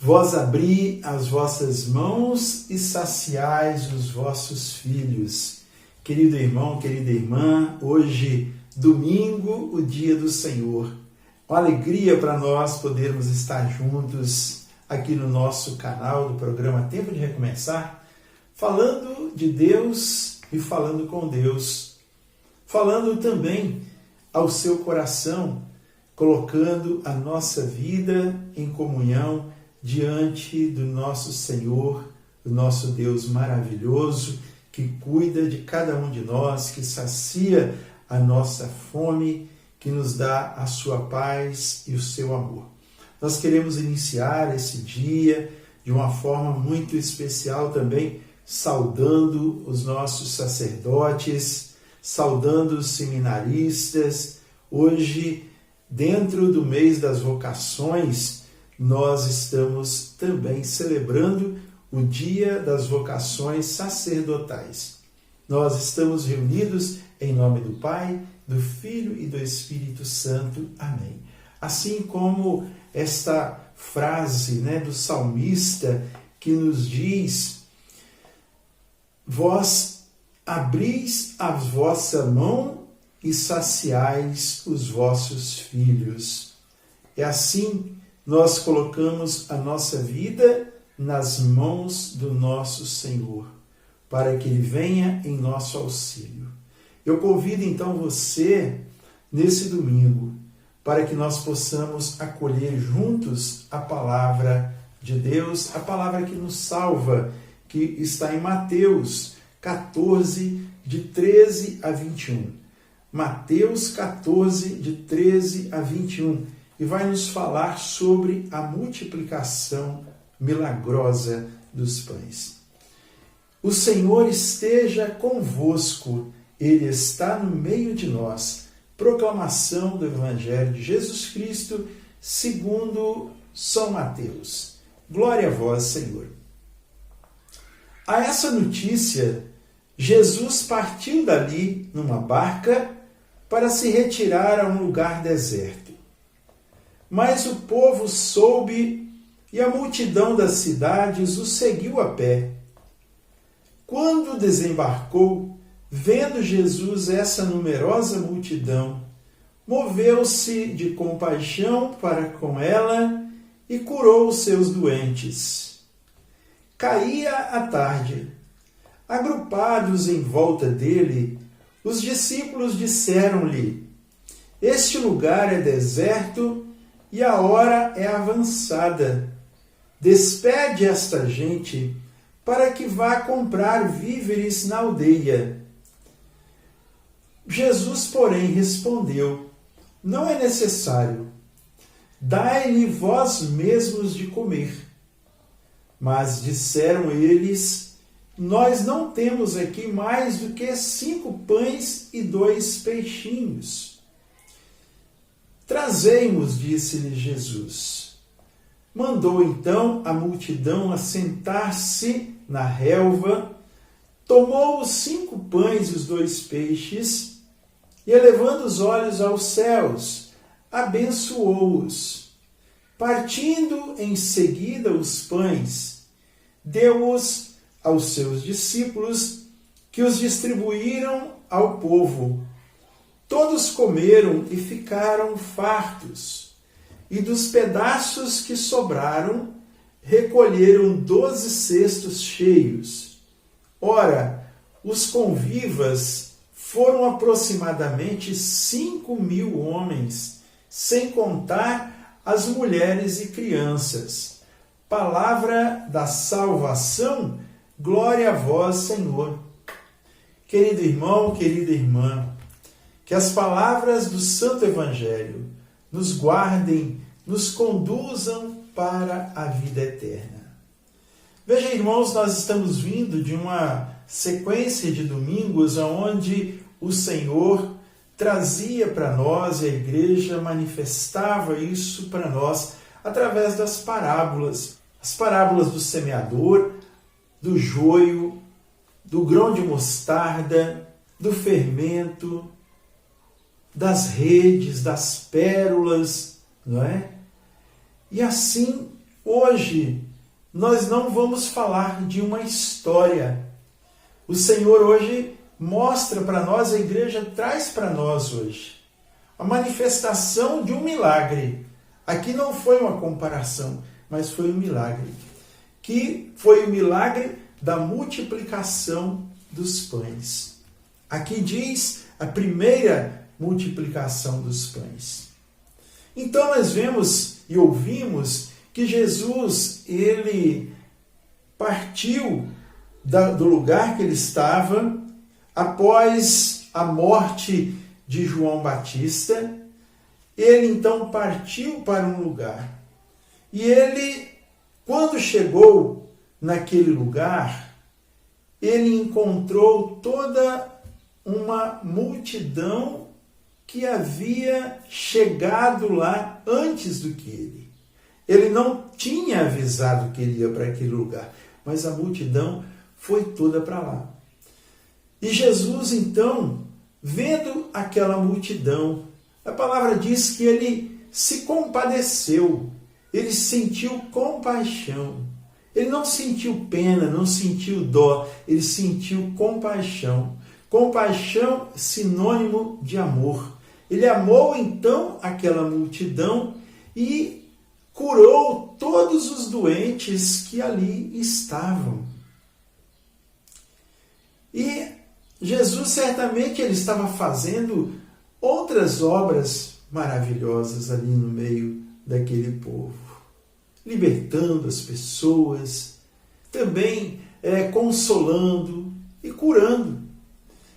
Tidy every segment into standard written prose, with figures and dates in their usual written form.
Vós abri as vossas mãos e saciais os vossos filhos. Querido irmão, querida irmã, hoje, domingo, o dia do Senhor. Uma alegria para nós podermos estar juntos aqui no nosso canal do programa Tempo de Recomeçar, falando de Deus e falando com Deus, falando também ao seu coração, colocando a nossa vida em comunhão diante do nosso Senhor, do nosso Deus maravilhoso, que cuida de cada um de nós, que sacia a nossa fome, que nos dá a sua paz e o seu amor. Nós queremos iniciar esse dia de uma forma muito especial também, saudando os nossos sacerdotes, saudando os seminaristas. Hoje, dentro do mês das vocações, nós estamos também celebrando o Dia das Vocações Sacerdotais. Nós estamos reunidos em nome do Pai, do Filho e do Espírito Santo. Amém. Assim como esta frase, do salmista que nos diz: vós abris a vossa mão e saciais os vossos filhos. É assim nós colocamos a nossa vida nas mãos do nosso Senhor, para que Ele venha em nosso auxílio. Eu convido então você, nesse domingo, para que nós possamos acolher juntos a palavra de Deus, a palavra que nos salva, que está em Mateus 14, de 13 a 21. Mateus 14, de 13 a 21. E vai nos falar sobre a multiplicação milagrosa dos pães. O Senhor esteja convosco, Ele está no meio de nós. Proclamação do Evangelho de Jesus Cristo, segundo São Mateus. Glória a vós, Senhor. A essa notícia, Jesus partiu dali numa barca para se retirar a um lugar deserto. Mas o povo soube e a multidão das cidades o seguiu a pé. Quando desembarcou, vendo Jesus essa numerosa multidão, moveu-se de compaixão para com ela e curou os seus doentes. Caía a tarde. Agrupados em volta dele, os discípulos disseram-lhe: este lugar é deserto e a hora é avançada. Despede esta gente para que vá comprar víveres na aldeia. Jesus, porém, respondeu: não é necessário. Dai-lhe vós mesmos de comer. Mas disseram eles: nós não temos aqui mais do que 5 pães e 2 peixinhos. Trazei-mos, disse-lhe Jesus. Mandou então a multidão assentar-se na relva, tomou os 5 pães e os 2 peixes, e elevando os olhos aos céus, abençoou-os. Partindo em seguida os pães, deu-os aos seus discípulos, que os distribuíram ao povo. Todos comeram e ficaram fartos, e dos pedaços que sobraram, recolheram 12 cestos cheios. Ora, os convivas foram aproximadamente 5.000 homens, sem contar as mulheres e crianças. Palavra da salvação, glória a vós, Senhor. Querido irmão, querida irmã, que as palavras do Santo Evangelho nos guardem, nos conduzam para a vida eterna. Veja, irmãos, nós estamos vindo de uma sequência de domingos onde o Senhor trazia para nós, e a igreja manifestava isso para nós através das parábolas. As parábolas do semeador, do joio, do grão de mostarda, do fermento, das redes, das pérolas, não é? E assim hoje nós não vamos falar de uma história. O Senhor hoje mostra para nós, a igreja traz para nós hoje, a manifestação de um milagre. Aqui não foi uma comparação, mas foi um milagre. Que foi o milagre da multiplicação dos pães. Aqui diz a primeira multiplicação dos pães. Então nós vemos e ouvimos que Jesus, ele partiu do lugar que ele estava após a morte de João Batista. Ele então partiu para um lugar. E ele, quando chegou naquele lugar, ele encontrou toda uma multidão que havia chegado lá antes do que ele. Ele não tinha avisado que ele ia para aquele lugar, mas a multidão foi toda para lá. E Jesus, então, vendo aquela multidão, a palavra diz que ele se compadeceu, ele sentiu compaixão. Ele não sentiu pena, não sentiu dó, ele sentiu compaixão. Compaixão, sinônimo de amor. Ele amou então aquela multidão e curou todos os doentes que ali estavam. E Jesus certamente ele estava fazendo outras obras maravilhosas ali no meio daquele povo, libertando as pessoas, também consolando e curando.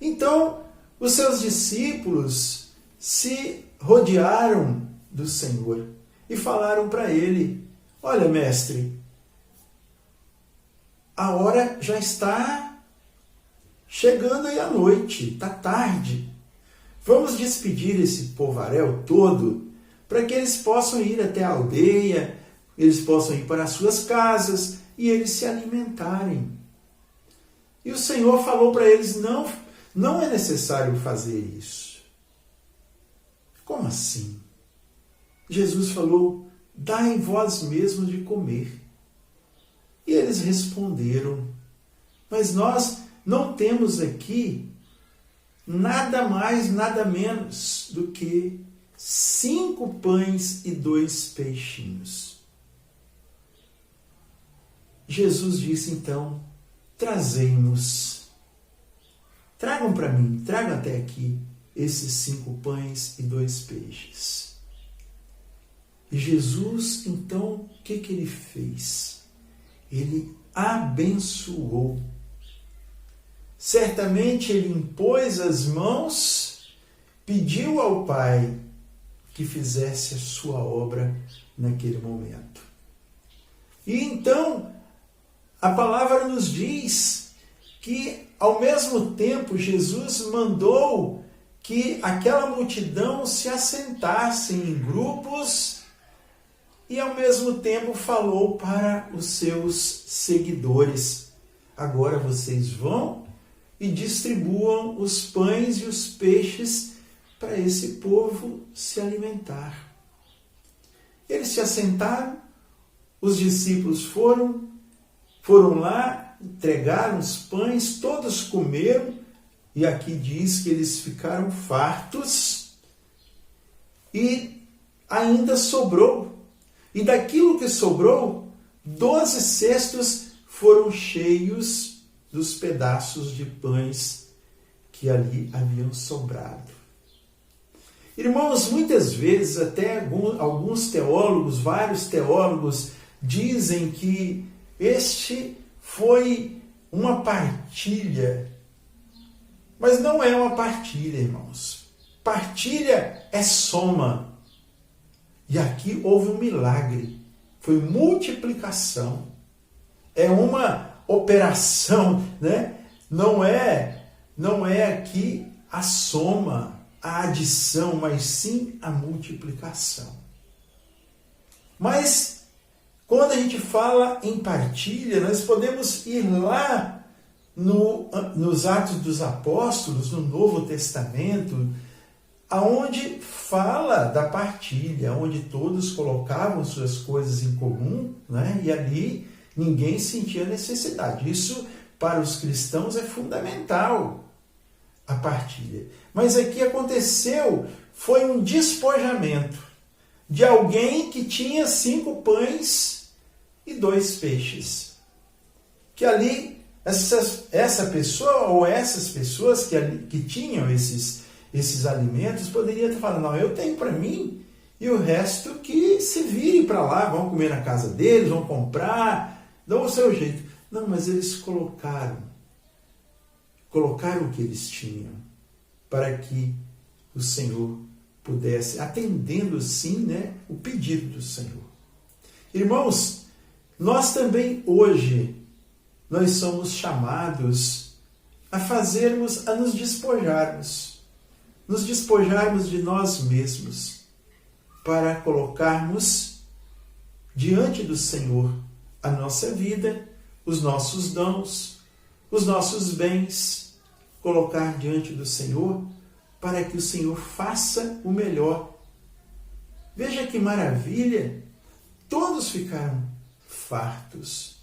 Então, os seus discípulos se rodearam do Senhor e falaram para ele: olha, mestre, a hora já está chegando aí à noite, está tarde. Vamos despedir esse povaréu todo para que eles possam ir até a aldeia, eles possam ir para as suas casas e eles se alimentarem. E o Senhor falou para eles: não é necessário fazer isso. Como assim? Jesus falou: dai vós mesmos de comer. E eles responderam: mas nós não temos aqui nada mais, nada menos do que 5 pães e 2 peixinhos. Jesus disse então: trazemos. Tragam para mim, tragam até aqui esses 5 pães e 2 peixes. E Jesus, então, o que ele fez? Ele abençoou. Certamente ele impôs as mãos, pediu ao Pai que fizesse a sua obra naquele momento. E então, a palavra nos diz que, ao mesmo tempo, Jesus mandou que aquela multidão se assentasse em grupos e, ao mesmo tempo, falou para os seus seguidores: agora vocês vão e distribuam os pães e os peixes para esse povo se alimentar. Eles se assentaram, os discípulos foram lá, entregaram os pães, todos comeram, e aqui diz que eles ficaram fartos e ainda sobrou. E daquilo que sobrou, 12 cestos foram cheios dos pedaços de pães que ali haviam sobrado. Irmãos, muitas vezes até alguns teólogos, vários teólogos, dizem que este foi uma partilha. Mas não é uma partilha, irmãos. Partilha é soma. E aqui houve um milagre. Foi multiplicação. É uma operação, né? Não é aqui a soma, a adição, mas sim a multiplicação. Mas quando a gente fala em partilha, nós podemos ir lá nos Atos dos Apóstolos, no Novo Testamento, aonde fala da partilha, onde todos colocavam suas coisas em comum, né? E ali ninguém sentia necessidade. Isso, para os cristãos, é fundamental, a partilha. Mas aqui aconteceu, foi um despojamento de alguém que tinha 5 pães e 2 peixes. Que ali, essa pessoa ou essas pessoas que tinham esses alimentos, poderia estar falando, não, eu tenho para mim, e o resto que se vire para lá, vão comer na casa deles, vão comprar, dão o seu jeito. Não, mas eles colocaram o que eles tinham, para que o Senhor pudesse, atendendo sim, né, o pedido do Senhor. Irmãos, nós também hoje, nós somos chamados a nos despojarmos de nós mesmos, para colocarmos diante do Senhor a nossa vida, os nossos dons, os nossos bens, colocar diante do Senhor, para que o Senhor faça o melhor. Veja que maravilha! Todos ficaram fartos.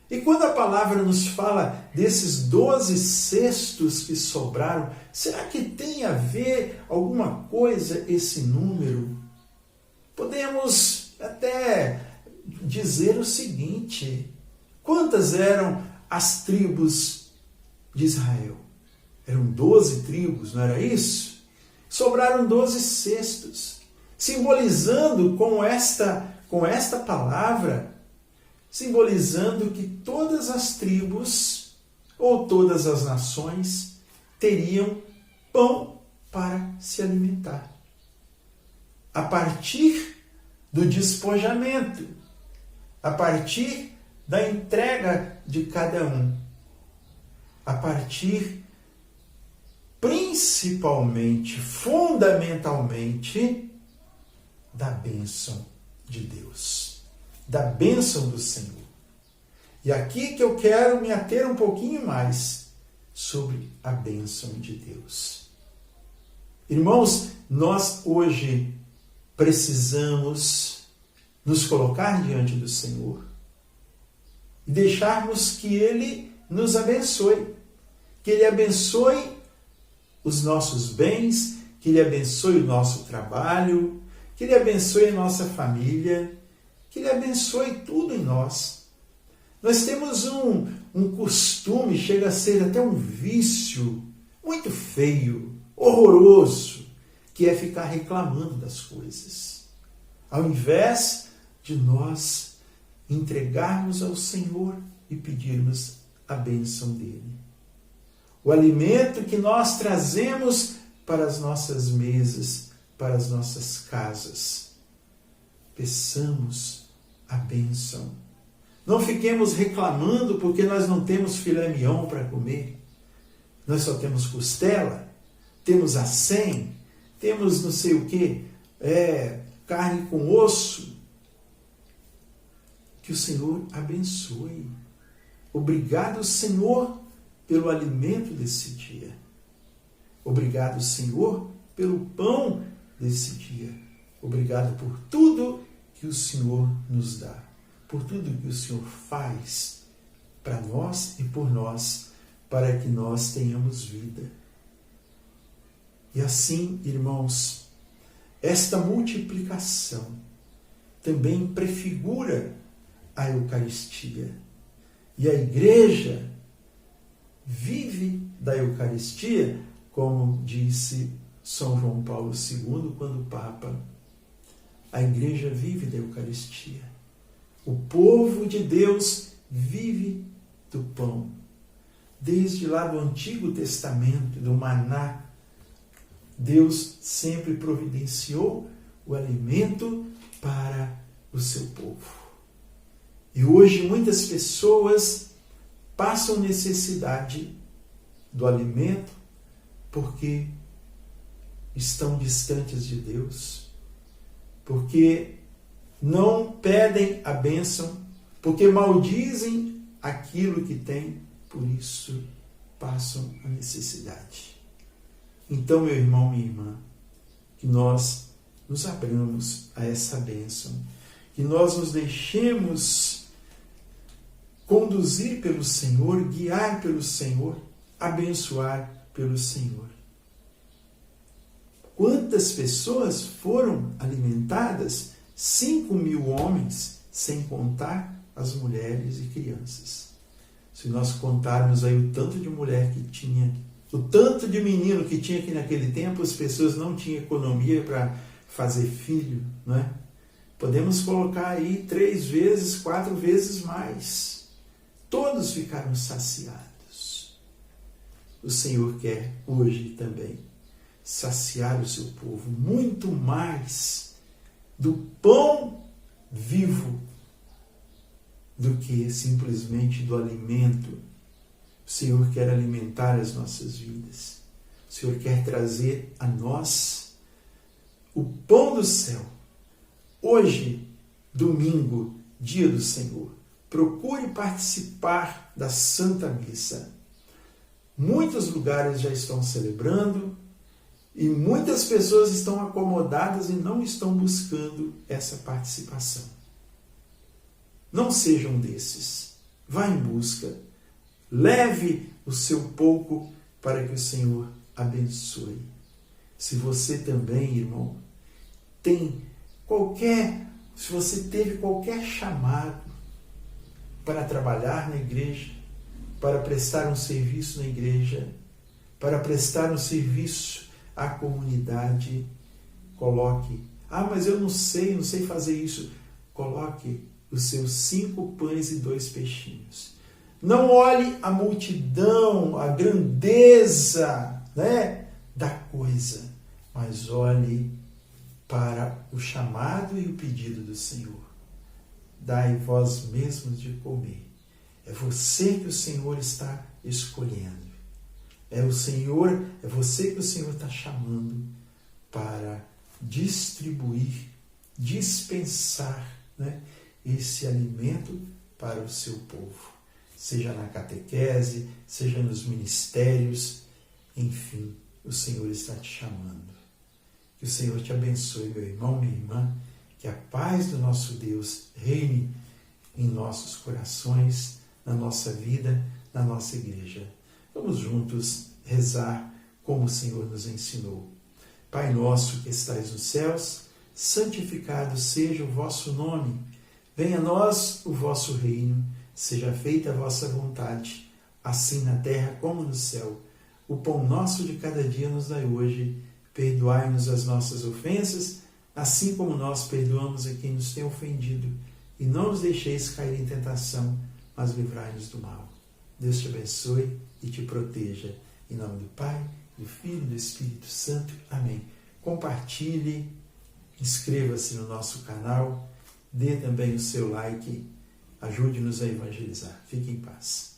E quando a palavra nos fala desses 12 cestos que sobraram, será que tem a ver alguma coisa esse número? Podemos até dizer o seguinte: quantas eram as tribos de Israel? Eram 12 tribos, não era isso? Sobraram 12 cestos, simbolizando com esta palavra, simbolizando que todas as tribos ou todas as nações teriam pão para se alimentar. A partir do despojamento, a partir da entrega de cada um, a partir principalmente, fundamentalmente, da bênção de Deus, da bênção do Senhor. E aqui que eu quero me ater um pouquinho mais sobre a bênção de Deus. Irmãos, nós hoje precisamos nos colocar diante do Senhor e deixarmos que Ele nos abençoe, que Ele abençoe os nossos bens, que Ele abençoe o nosso trabalho, que Ele abençoe a nossa família, que Ele abençoe tudo em nós. Nós temos um costume, chega a ser até um vício muito feio, horroroso, que é ficar reclamando das coisas. Ao invés de nós entregarmos ao Senhor e pedirmos a bênção dEle. O alimento que nós trazemos para as nossas mesas, para as nossas casas. Peçamos a bênção. Não fiquemos reclamando porque nós não temos filé mignon para comer. Nós só temos costela, temos acém, temos não sei o que, carne com osso. Que o Senhor abençoe. Obrigado, Senhor, pelo alimento desse dia. Obrigado, Senhor, pelo pão desse dia. Obrigado por tudo que o Senhor nos dá, por tudo que o Senhor faz para nós e por nós, para que nós tenhamos vida. E assim, irmãos, esta multiplicação também prefigura a Eucaristia. E a Igreja vive da Eucaristia, como disse São João Paulo II, quando Papa. A Igreja vive da Eucaristia. O povo de Deus vive do pão. Desde lá do Antigo Testamento, do maná, Deus sempre providenciou o alimento para o seu povo. E hoje muitas pessoas passam necessidade do alimento porque estão distantes de Deus, porque não pedem a bênção, porque maldizem aquilo que têm, por isso passam a necessidade. Então, meu irmão, minha irmã, que nós nos abramos a essa bênção, que nós nos deixemos conduzir pelo Senhor, guiar pelo Senhor, abençoar pelo Senhor. Quantas pessoas foram alimentadas? 5.000 homens, sem contar as mulheres e crianças. Se nós contarmos aí o tanto de mulher que tinha, o tanto de menino que tinha aqui naquele tempo, as pessoas não tinham economia para fazer filho, não é? Podemos colocar aí 3 vezes, 4 vezes mais. Todos ficaram saciados. O Senhor quer hoje também saciar o seu povo muito mais do pão vivo do que simplesmente do alimento. O Senhor quer alimentar as nossas vidas. O Senhor quer trazer a nós o pão do céu. Hoje, domingo, dia do Senhor, procure participar da Santa Missa. Muitos lugares já estão celebrando e muitas pessoas estão acomodadas e não estão buscando essa participação. Não seja um desses. Vá em busca. Leve o seu pouco para que o Senhor abençoe. Se você também, irmão, se você teve qualquer chamado para trabalhar na igreja, para prestar um serviço na igreja, para prestar um serviço à comunidade, coloque. Mas eu não sei fazer isso. Coloque os seus 5 pães e 2 peixinhos. Não olhe a multidão, a grandeza, da coisa, mas olhe para o chamado e o pedido do Senhor. Dai vós mesmos de comer. É você que o Senhor está escolhendo. É você que o Senhor está chamando para distribuir, dispensar, esse alimento para o seu povo. Seja na catequese, seja nos ministérios, enfim, o Senhor está te chamando. Que o Senhor te abençoe, meu irmão, minha irmã, que a paz do nosso Deus reine em nossos corações, na nossa vida, na nossa igreja. Vamos juntos rezar como o Senhor nos ensinou. Pai nosso que estais nos céus, santificado seja o vosso nome. Venha a nós o vosso reino, seja feita a vossa vontade, assim na terra como no céu. O pão nosso de cada dia nos dai hoje. Perdoai-nos as nossas ofensas, assim como nós perdoamos a quem nos tem ofendido. E não nos deixeis cair em tentação, mas livrai-nos do mal. Deus te abençoe e te proteja. Em nome do Pai, do Filho e do Espírito Santo. Amém. Compartilhe, inscreva-se no nosso canal, dê também o seu like, ajude-nos a evangelizar. Fique em paz.